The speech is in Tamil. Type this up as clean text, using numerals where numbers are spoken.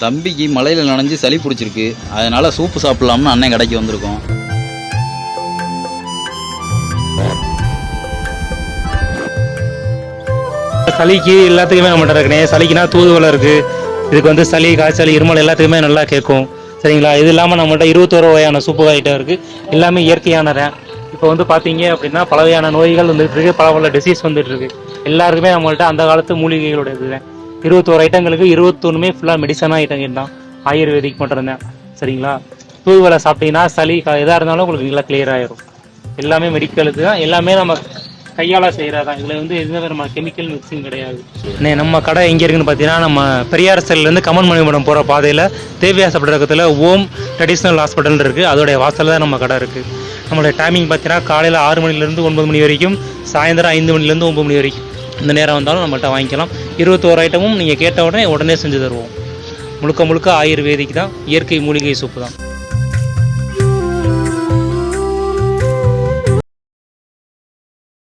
தம்பிக்கு மழையில் நனைஞ்சு சளி பிடிச்சிருக்கு, அதனால் சூப்பு சாப்பிட்லாம்னு அண்ணன் கடைக்கு வந்திருக்கோம். சளிக்கு எல்லாத்துக்குமே நம்மகிட்ட இருக்குண்ணே. சளிக்குனா தூதுவளை இருக்குது, இதுக்கு வந்து சளி காய்ச்சல் இருமல் எல்லாத்துக்குமே நல்லா கேட்கும். சரிங்களா? இது இல்லாமல் நம்மகிட்ட 21 வகையான சூப்பு ஐட்டம் இருக்குது, எல்லாமே இயற்கையானதான். இப்போ வந்து பார்த்தீங்க அப்படின்னா பல வகையான நோய்கள் வந்துட்டு இருக்கு, பல டிசீஸ் வந்துட்டு இருக்கு. எல்லாருக்குமே நம்மள்ட்ட அந்த காலத்து மூலிகைகளோட இதுதான். 21 ஐட்டங்களுக்கு 21மே ஃபுல்லாக மெடிசனாக ஐட்டம் தான், ஆயுர்வேதிக் மட்டும் தான். சரிங்களா? தூதுவளை சாப்பிட்டீங்கன்னா சளி எதாக இருந்தாலும் உங்களுக்கு நல்லா கிளியர் ஆயிரும். எல்லாமே மெடிக்கலுக்கு தான், எல்லாமே நம்ம கையால் செய்கிறதான். இதில் வந்து எந்த நம்ம கெமிக்கல் மிக்சிங் கிடையாது. நம்ம கடை எங்கே இருக்குன்னு பார்த்தீங்கன்னா, நம்ம பெரியார் செல்லேருந்து கமன் மணிமடம் போகிற பாதையில் தேவியாசப்பட்டத்தில் ஓம் ட்ரெடிஷ்னல் ஹாஸ்பிட்டல் இருக்குது, அதோடைய வாசலில் தான் நம்ம கடை இருக்குது. நம்மளுடைய டைமிங் பார்த்தீங்கன்னா காலையில் 6 மணிலேருந்து 9 மணி வரைக்கும், சாயந்தரம் 5 மணிலேருந்து 9 மணி வரைக்கும். இந்த நேரம் வந்தாலும் நம்மள்கிட்ட வாங்கிக்கலாம். 21 ஐட்டமும் நீங்கள் கேட்ட உடனே செஞ்சு தருவோம். முழுக்க ஆயுர்வேதிக் தான், இயற்கை மூலிகை சூப்பு தான்.